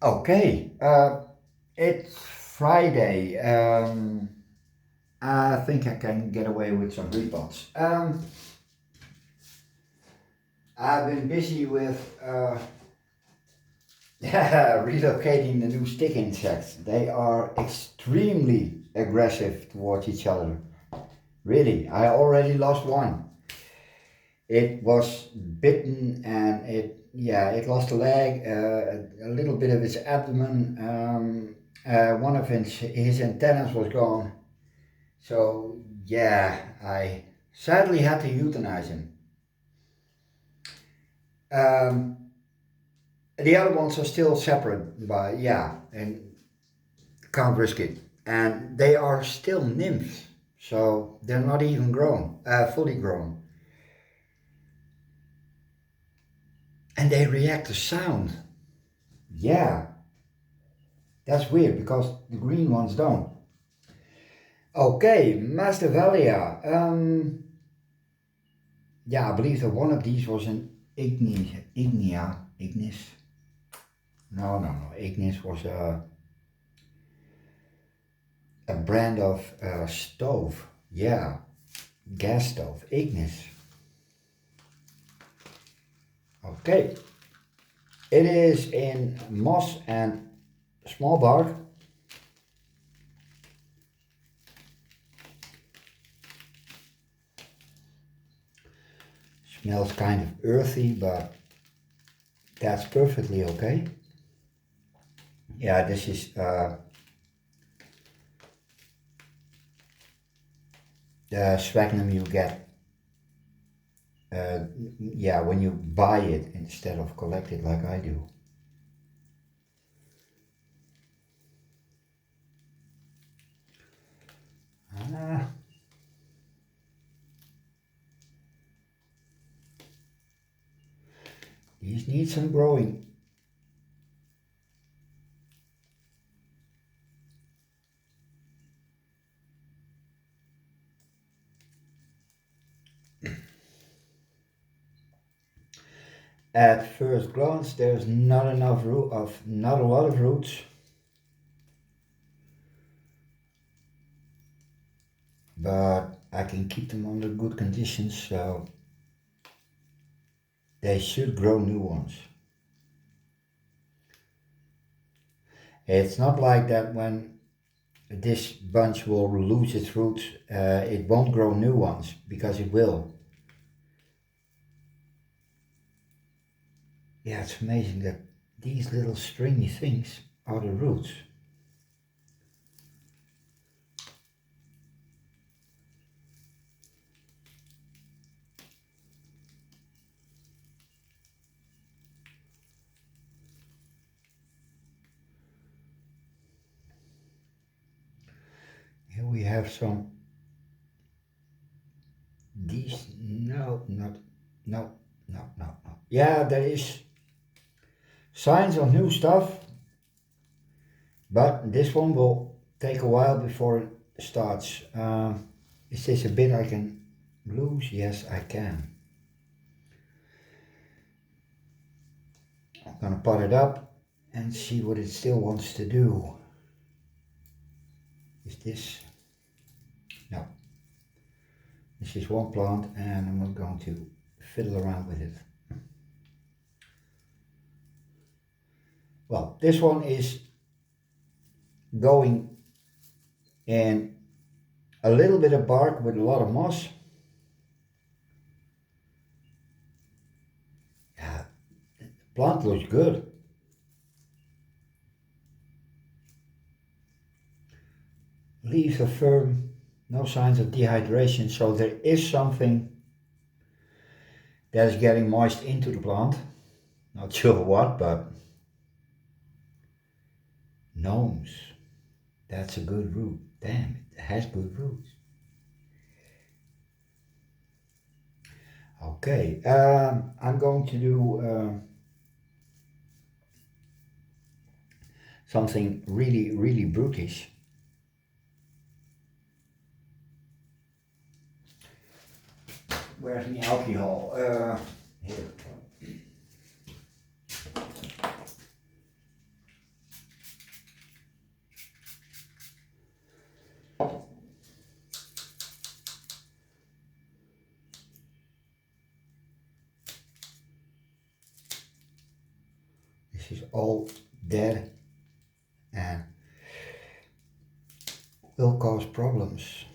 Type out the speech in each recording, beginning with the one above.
Okay, it's Friday. I think I can get away with some repots. I've been busy with relocating the new stick insects. They are extremely aggressive towards each other. Really, I already lost one. It was bitten and it lost a leg, a little bit of its abdomen. One of his antennas was gone. So yeah, I sadly had to euthanize him. Um, the other ones are still separate, but yeah, and can't risk it. And they are still nymphs, so they're not even grown, fully grown, and they react to sound. Yeah, that's weird because the green ones don't. Okay, Masdevallia. Yeah, I believe that one of these was an Ignis. No. Ignis was a brand of stove. Yeah, gas stove. Ignis. Okay. It is in moss and small bark. Smells kind of earthy, but that's perfectly okay. Yeah, this is the sphagnum you get. Yeah, when you buy it instead of collect it like I do. Ah, these need some growing. At first glance, there's not enough root of not a lot of roots, but I can keep them under good conditions, so they should grow new ones. It's not like that when this bunch will lose its roots, it won't grow new ones because it will. Yeah, it's amazing that these little stringy things are the roots. Here we have some, these, no, not, no, no. Yeah, there is signs of new stuff, but this one will take a while before it starts. Is this a bit I can lose? Yes, I can. I'm gonna pot it up and see what it still wants to do. Is this? No. This is one plant and I'm not going to fiddle around with it. Well, this one is going in a little bit of bark with a lot of moss. Yeah, the plant looks good. Leaves are firm, no signs of dehydration, so there is something that is getting moist into the plant. Not sure what, but gnomes. That's a good root. Damn, it has good roots. Okay, I'm going to do something really brutish. Where's my alcohol? Here. This is all dead and will cause problems.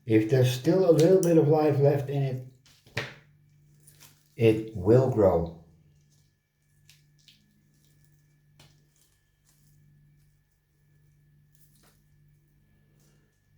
If there's still a little bit of life left in it, it will grow.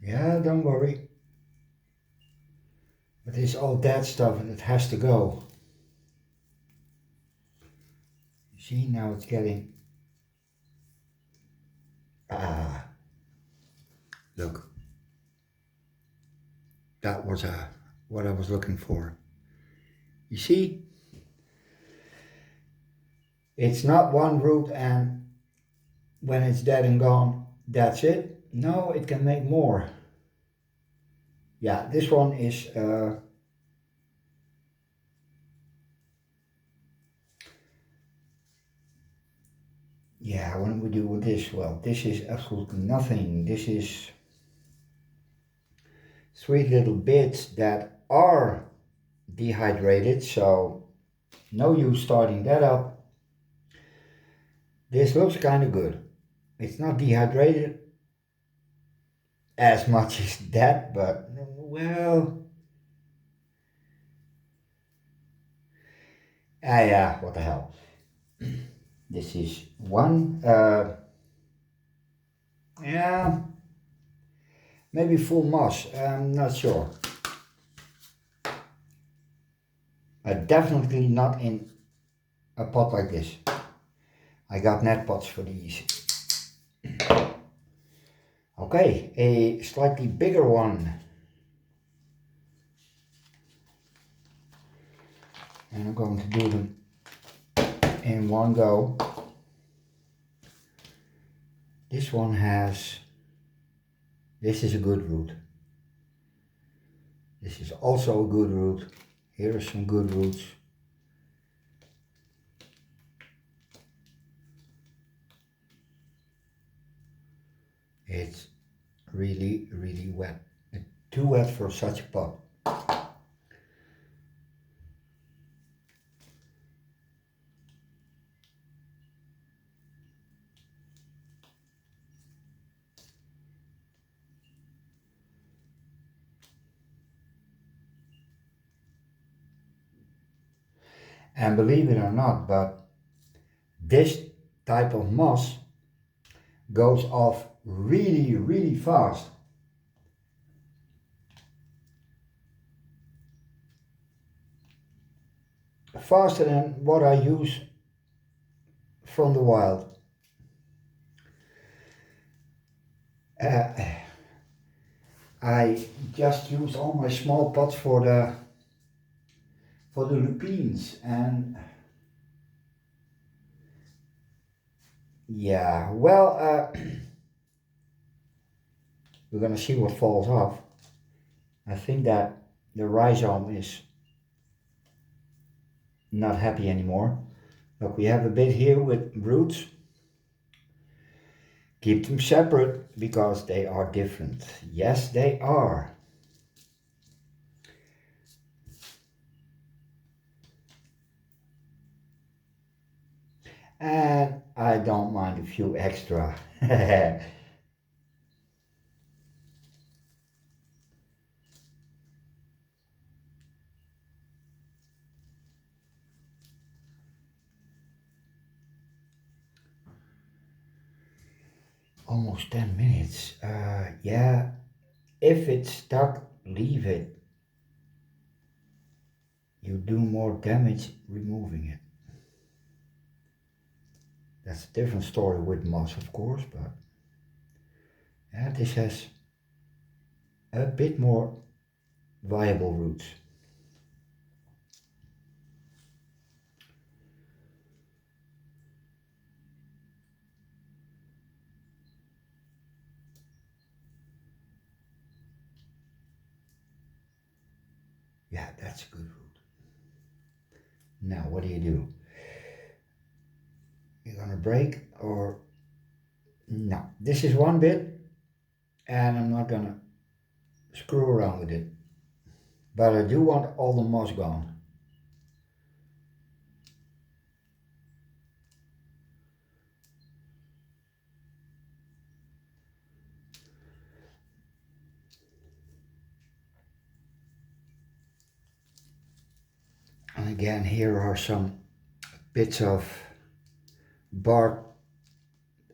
Yeah, don't worry. But it's all dead stuff and it has to go. You see, now it's getting... Ah, look. That was what I was looking for. You see? It's not one root and when it's dead and gone, that's it. No, it can make more. Yeah, this one is... yeah, what do we do with this? Well, this is absolutely nothing. This is sweet little bits that are dehydrated, so no use starting that up. This looks kind of good. It's not dehydrated as much as that, but well, yeah, what the hell. This is one, yeah, maybe full moss, I'm not sure. Definitely not in a pot like this. I got net pots for these. Okay, a slightly bigger one. And I'm going to do them in one go. This one has, this is a good root. This is also a good root. Here are some good roots. It's really, really wet. Too wet for such a pot. And believe it or not, but this type of moss goes off really, really fast. Faster than what I use from the wild. I just use all my small pots for the lupines, and yeah, well, we're gonna see what falls off. I think that the rhizome is not happy anymore. Look, we have a bit here with roots. Keep them separate because they are different. Yes, they are. And I don't mind a few extra. Almost 10 minutes. Yeah, if it's stuck, leave it. You do more damage removing it. That's a different story with moss, of course, but yeah, this has a bit more viable roots. Yeah, that's a good root. Now, what do? You're gonna break or no? This is one bit. and I'm not gonna screw around with it. But I do want all the moss gone. And again, here are some bits of bark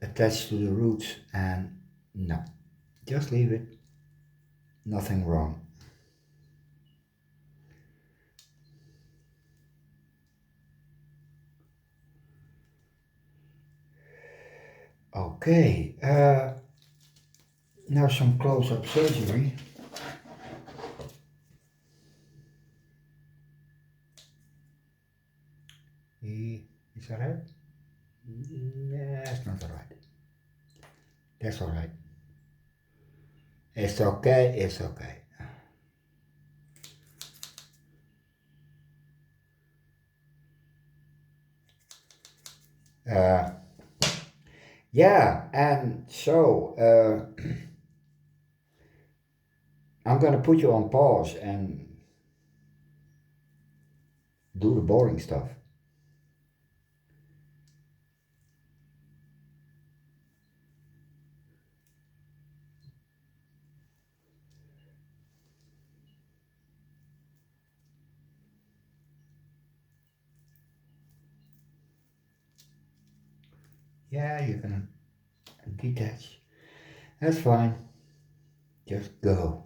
attached to the roots, and no, just leave it, nothing wrong. Okay, now some close-up surgery. Is that right? That's not alright. That's alright. It's okay, it's okay. Uh, yeah, and so I'm gonna put you on pause and do the boring stuff. Yeah, you can detach. That's fine. Just go.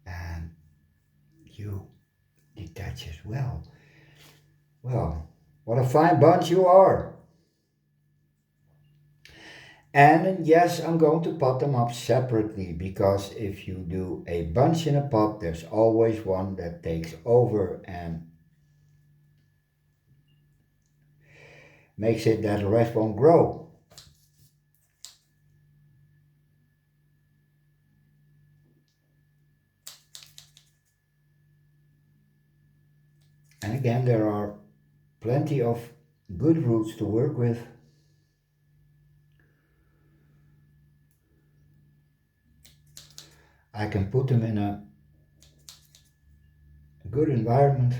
And you detach as well. Well, what a fine bunch you are. And yes, I'm going to pot them up separately, because if you do a bunch in a pot, there's always one that takes over and makes it that the rest won't grow. And again, there are plenty of good roots to work with. I can put them in a good environment.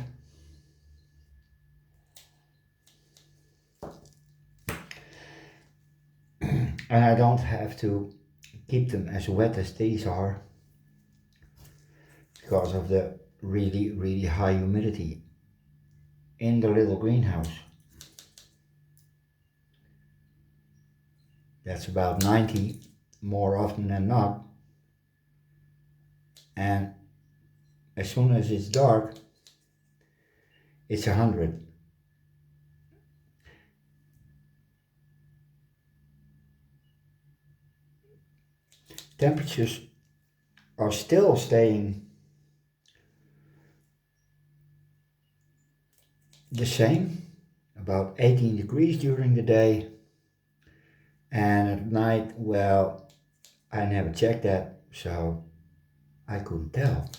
And I don't have to keep them as wet as these are, because of the really, really high humidity in the little greenhouse. That's about 90 more often than not. And as soon as it's dark, it's 100. Temperatures are still staying the same, about 18 degrees during the day, and at night, well, I never checked that, so I couldn't tell.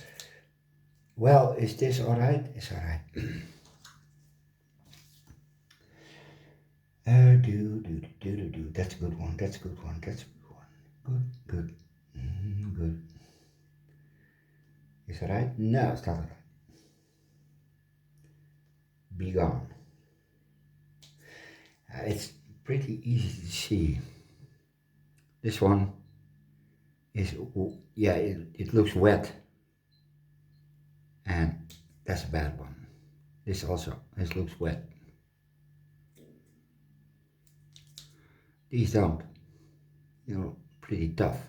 Well, is this alright? It's alright. That's a good one, that's a good one, that's a good one. Good, good, good. Is it right? No, it's not alright. Be gone. It's pretty easy to see. This one is, yeah, it looks wet, and that's a bad one. This also, this looks wet. These don't, pretty tough.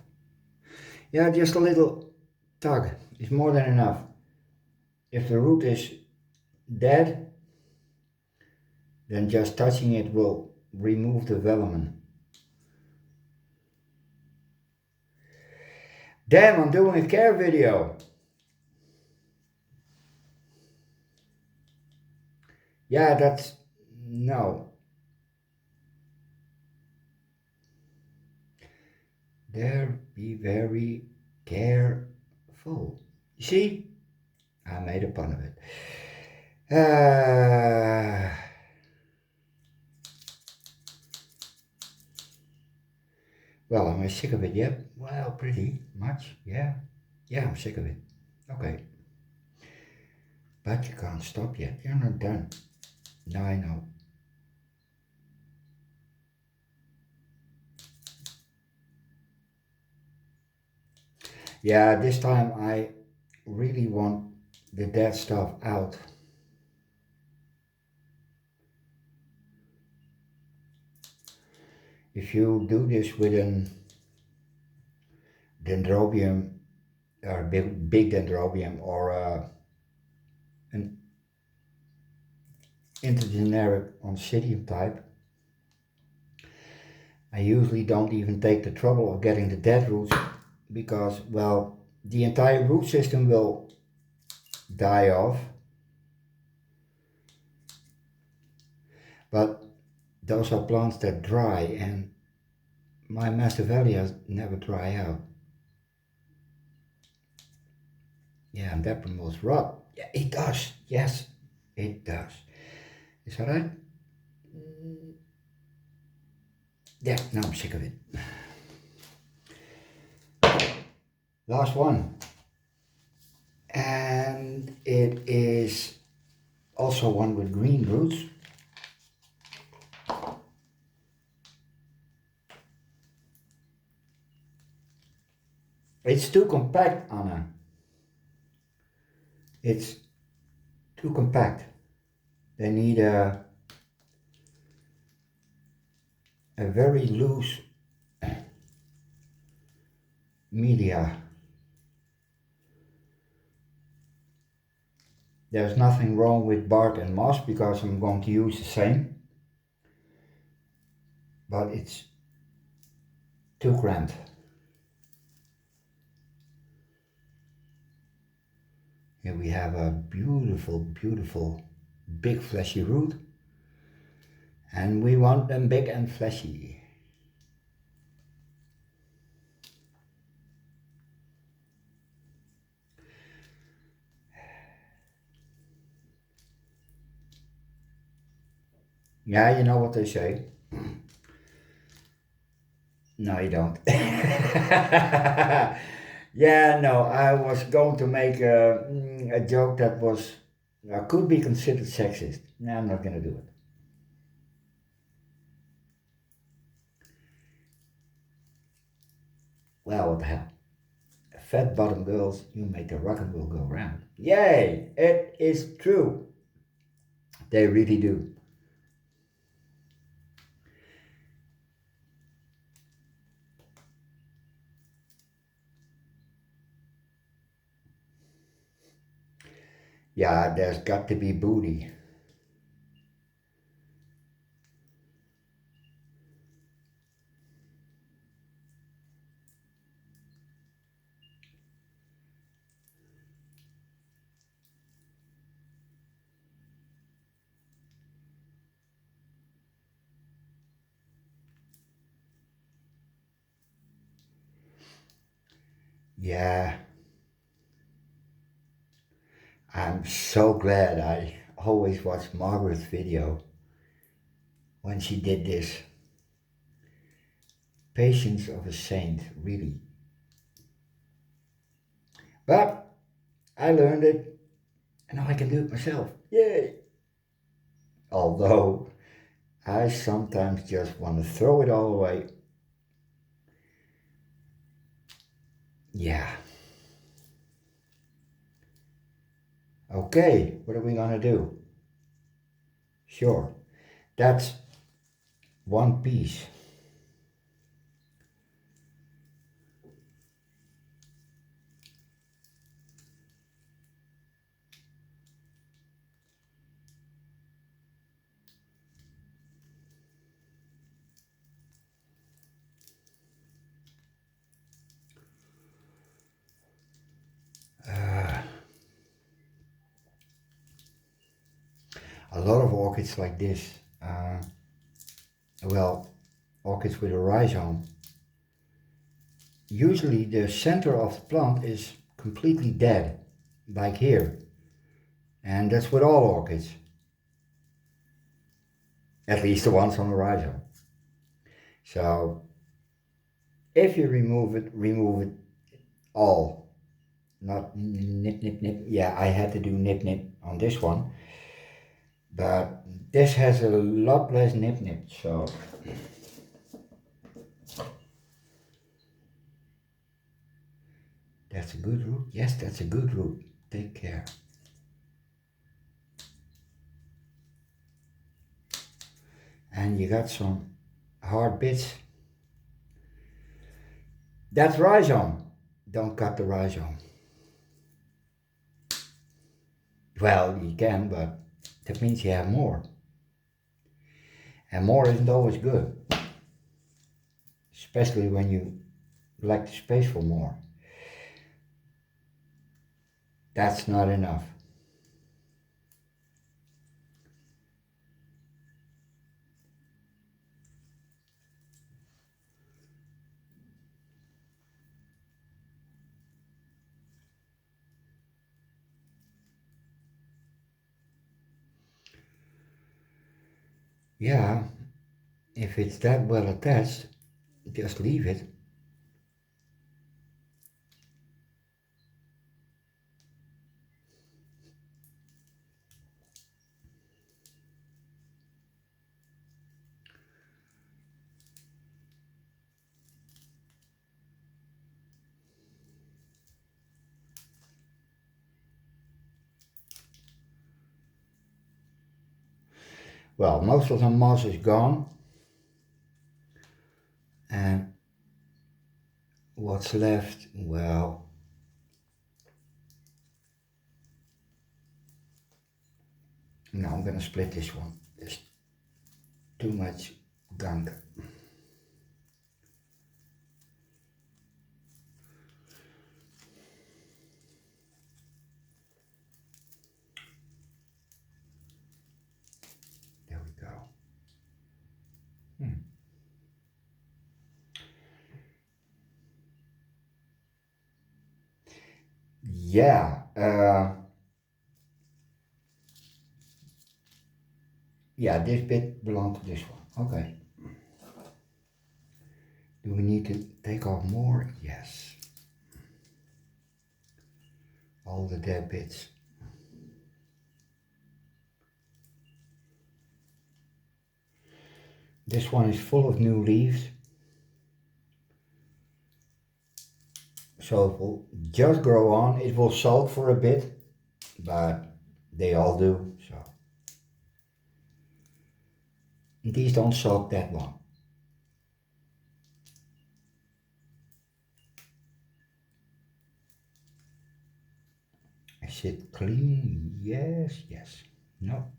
Yeah, just a little tug is more than enough. If the root is dead, then just touching it will remove the velamen. Damn, I'm doing a care video. Yeah, that's, no. There, be very careful. You see? I made a pun of it. Well, am I sick of it yet? Well, pretty much, yeah. Yeah, I'm sick of it. Okay. But you can't stop yet. You're not done. No, I know. Yeah, this time I really want the dead stuff out. If you do this with an dendrobium, or big dendrobium, or an intergeneric oncidium type, I usually don't even take the trouble of getting the dead roots because, well, the entire root system will die off, but those are plants that dry, and my Masdevallias never dry out. Yeah, and that promotes rot. Yeah, it does. Yes, it does. Is that right? Yeah, now I'm sick of it. Last one. And it is also one with green roots. It's too compact, Anna. It's too compact. They need a very loose media. There's nothing wrong with bark and moss because I'm going to use the same, but it's too cramped. Here we have a beautiful, beautiful, big fleshy root, and we want them big and fleshy. Yeah, you know what they say. No, you don't. Yeah, no, I was going to make a joke that was could be considered sexist. No, I'm not going to do it. Well, what the hell? Fat bottom girls, you make the rock and roll go round. Yay! It is true. They really do. Yeah, there's got to be booty. Yeah, I'm so glad I always watched Margaret's video when she did this. Patience of a saint, really. But I learned it and now I can do it myself. Yay! Although I sometimes just want to throw it all away. Yeah. Okay, what are we gonna do? Sure, that's one piece. A lot of orchids like this, well, orchids with a rhizome, usually the center of the plant is completely dead, like here. And that's with all orchids, at least the ones on the rhizome. So If you remove it all. Not nip, nip, nip. Yeah, I had to do nip, nip on this one. But this has a lot less nip, nip. So that's a good route. Yes, that's a good route. Take care. And you got some hard bits. That's rhizome. Don't cut the rhizome. Well, you can, but that means you have more. And more isn't always good. Especially when you lack the space for more. That's not enough. Yeah, if it's that well attached, just leave it. Well, most of the moss is gone. And what's left? Well, no, I'm gonna split this one. There's too much gunk. There we go. Yeah, yeah, this bit belongs to this one. Okay. Do we need to take off more? Yes. All the dead bits. This one is full of new leaves. So it will just grow on. It will sulk for a bit, but they all do. So these don't sulk that long. Is it clean? Yes, yes. No.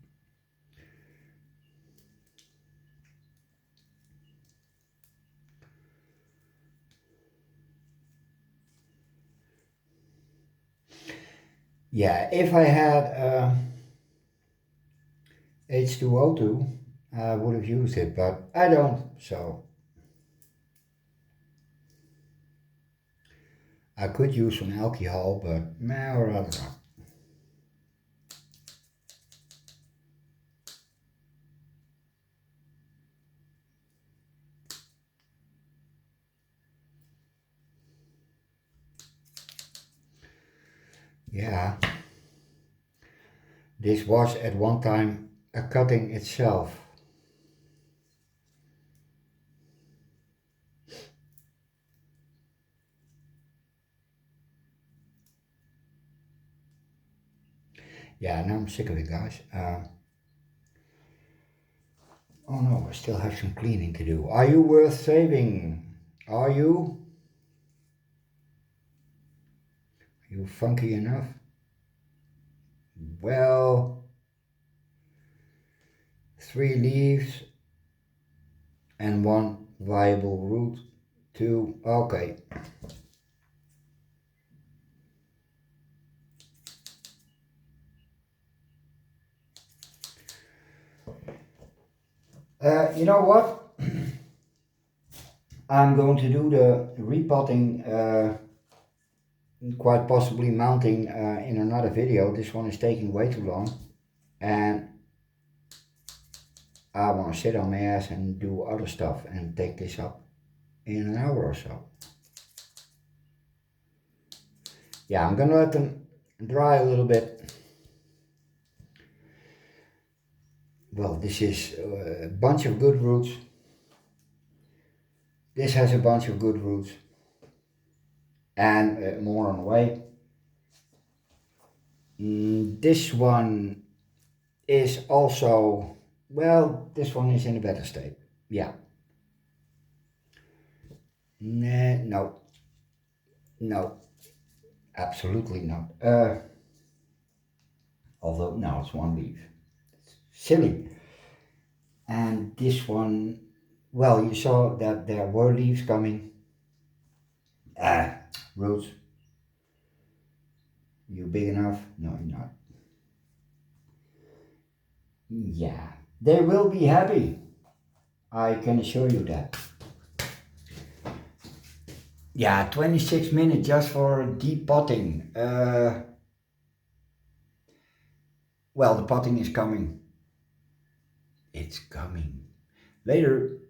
Yeah, if I had H2O2, I would have used it, but I don't, so I could use some alcohol, but nah, or rather not. Yeah, this was at one time a cutting itself. Yeah, now I'm sick of it, guys. Oh no, I still have some cleaning to do. Are you worth saving? Are you? Are you funky enough? Well, 3 leaves and one viable root. 2, okay. You know what? I'm going to do the repotting, quite possibly mounting in another video. This one is taking way too long. And I want to sit on my ass and do other stuff and take this up. in an hour or so. Yeah, I'm gonna let them dry a little bit. Well, this is a bunch of good roots. This has a bunch of good roots and more on the way. This one is also, well, this one is in a better state. Yeah. No, no, absolutely not. Although now it's one leaf. Silly. And this one, well, you saw that there were leaves coming. Roots. You big enough? No, you're not. Yeah, they will be happy. I can assure you that. Yeah, 26 minutes just for deep potting. Well, the potting is coming. It's coming. Later.